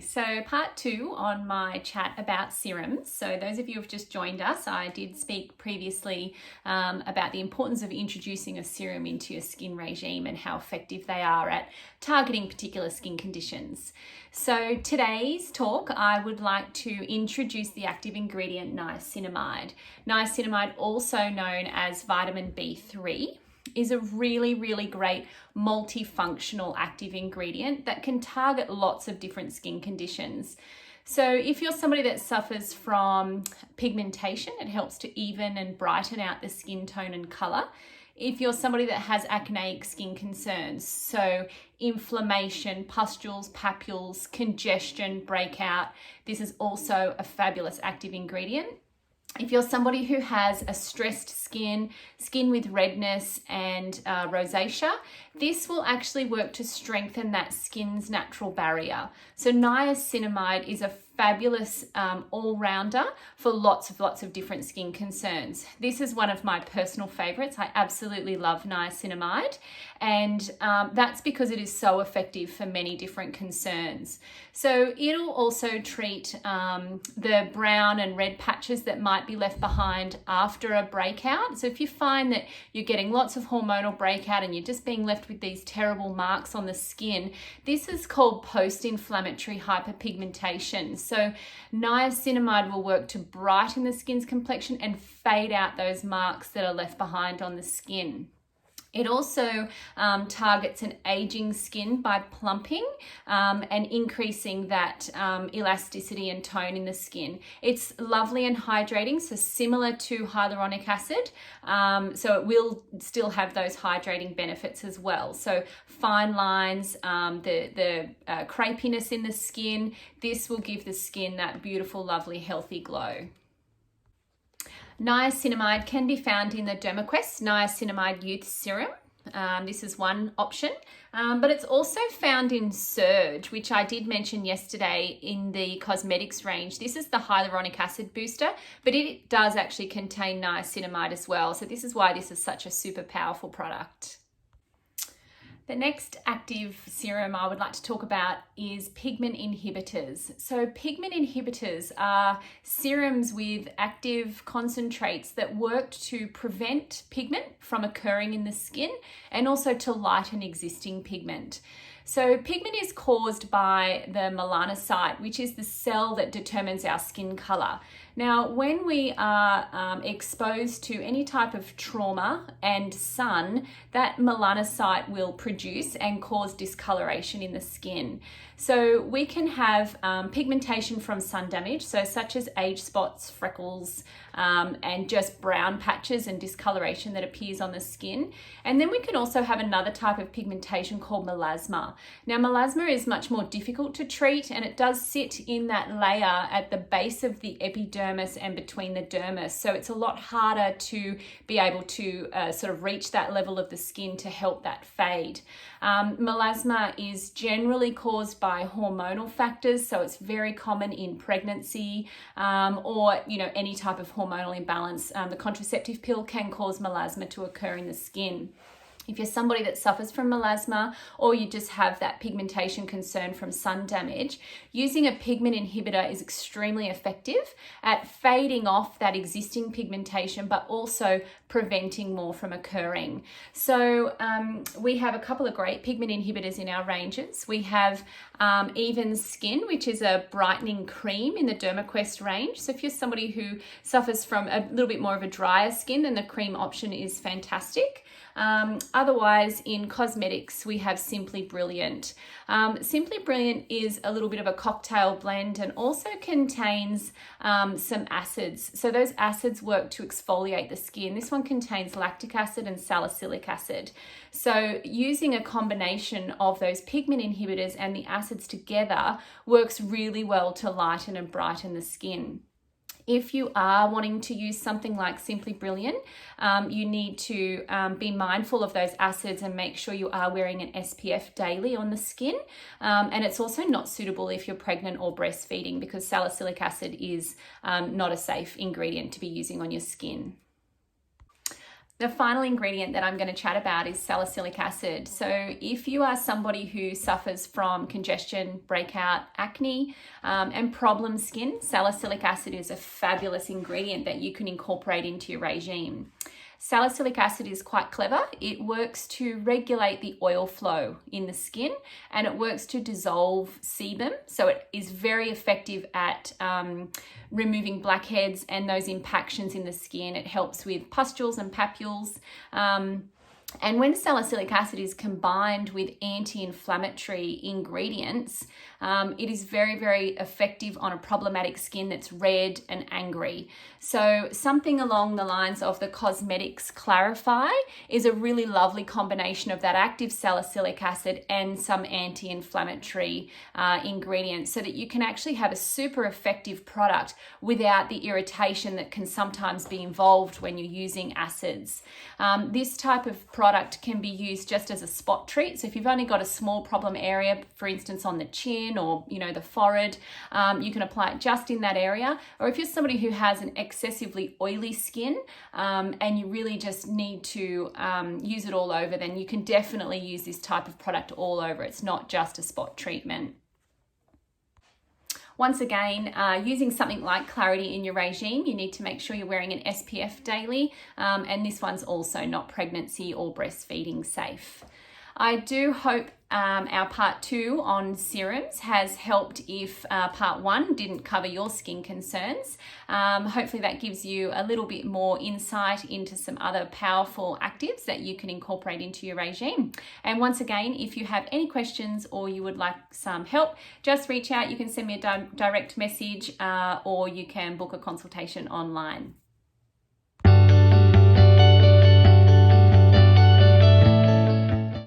Okay, so part 2 on my chat about serums. So those of you who have just joined us, I did speak previously about the importance of introducing a serum into your skin regime and how effective they are at targeting particular skin conditions. So today's talk, I would like to introduce the active ingredient niacinamide. Niacinamide, also known as vitamin B3, is a really great multifunctional active ingredient that can target lots of different skin conditions. So if you're somebody that suffers from pigmentation, it helps to even and brighten out the skin tone and color. If you're somebody that has acneic skin concerns, so inflammation, pustules, papules, congestion, breakout, this is also a fabulous active ingredient. If you're somebody who has a stressed skin with redness and rosacea, this will actually work to strengthen that skin's natural barrier. So niacinamide is a fabulous all-rounder for lots of different skin concerns. This is one of my personal favorites. I absolutely love niacinamide, and that's because it is so effective for many different concerns. So it'll also treat the brown and red patches that might be left behind after a breakout. So if you find that you're getting lots of hormonal breakout and you're just being left with these terrible marks on the skin, this is called post-inflammatory hyperpigmentation. So niacinamide will work to brighten the skin's complexion and fade out those marks that are left behind on the skin. It also targets an aging skin by plumping and increasing that elasticity and tone in the skin. It's lovely and hydrating, so similar to hyaluronic acid, so it will still have those hydrating benefits as well. So fine lines, the crepiness in the skin, this will give the skin that beautiful, lovely, healthy glow. Niacinamide can be found in the Dermaquest Niacinamide Youth Serum. This is one option, but it's also found in Surge, which I did mention yesterday in the Cosmedix range. This is the hyaluronic acid booster, but it does actually contain niacinamide as well. So this is why this is such a super powerful product. The next active serum I would like to talk about is pigment inhibitors. So pigment inhibitors are serums with active concentrates that work to prevent pigment from occurring in the skin and also to lighten existing pigment. So pigment is caused by the melanocyte, which is the cell that determines our skin color. Now, when we are exposed to any type of trauma and sun, that melanocyte will produce and cause discoloration in the skin. So we can have pigmentation from sun damage, so such as age spots, freckles, and just brown patches and discoloration that appears on the skin. And then we can also have another type of pigmentation called melasma. Now, melasma is much more difficult to treat, and it does sit in that layer at the base of the epidermis and between the dermis. So it's a lot harder to be able to sort of reach that level of the skin to help that fade. Melasma is generally caused by hormonal factors, so it's very common in pregnancy or any type of hormonal imbalance. The contraceptive pill can cause melasma to occur in the skin. If you're somebody that suffers from melasma or you just have that pigmentation concern from sun damage, using a pigment inhibitor is extremely effective at fading off that existing pigmentation, but also preventing more from occurring. So we have a couple of great pigment inhibitors in our ranges. We have Even Skin, which is a brightening cream in the Dermaquest range. So if you're somebody who suffers from a little bit more of a drier skin, then the cream option is fantastic. Otherwise, in Cosmedix, we have Simply Brilliant. Simply Brilliant is a little bit of a cocktail blend and also contains some acids. So those acids work to exfoliate the skin. This one contains lactic acid and salicylic acid. So using a combination of those pigment inhibitors and the acids together works really well to lighten and brighten the skin. If you are wanting to use something like Simply Brilliant, you need to be mindful of those acids and make sure you are wearing an SPF daily on the skin. And it's also not suitable if you're pregnant or breastfeeding, because salicylic acid is not a safe ingredient to be using on your skin. The final ingredient that I'm going to chat about is salicylic acid. So if you are somebody who suffers from congestion, breakout, acne, and problem skin, salicylic acid is a fabulous ingredient that you can incorporate into your regime. Salicylic acid is quite clever. It works to regulate the oil flow in the skin, and it works to dissolve sebum. So it is very effective at removing blackheads and those impactions in the skin. It helps with pustules and papules. And when salicylic acid is combined with anti-inflammatory ingredients, it is very, very effective on a problematic skin that's red and angry. So something along the lines of the Cosmedix Clarify is a really lovely combination of that active salicylic acid and some anti-inflammatory ingredients, so that you can actually have a super effective product without the irritation that can sometimes be involved when you're using acids. This type of product can be used just as a spot treat. So if you've only got a small problem area, for instance on the chin or the forehead, you can apply it just in that area. Or if you're somebody who has an excessively oily skin and you really just need to use it all over, then you can definitely use this type of product all over. It's not just a spot treatment. Once again, using something like Clarity in your regime, you need to make sure you're wearing an SPF daily, and this one's also not pregnancy or breastfeeding safe. I do hope our part 2 on serums has helped if part 1 didn't cover your skin concerns. Hopefully that gives you a little bit more insight into some other powerful actives that you can incorporate into your regime. And once again, if you have any questions or you would like some help, just reach out. You can send me a direct message or you can book a consultation online.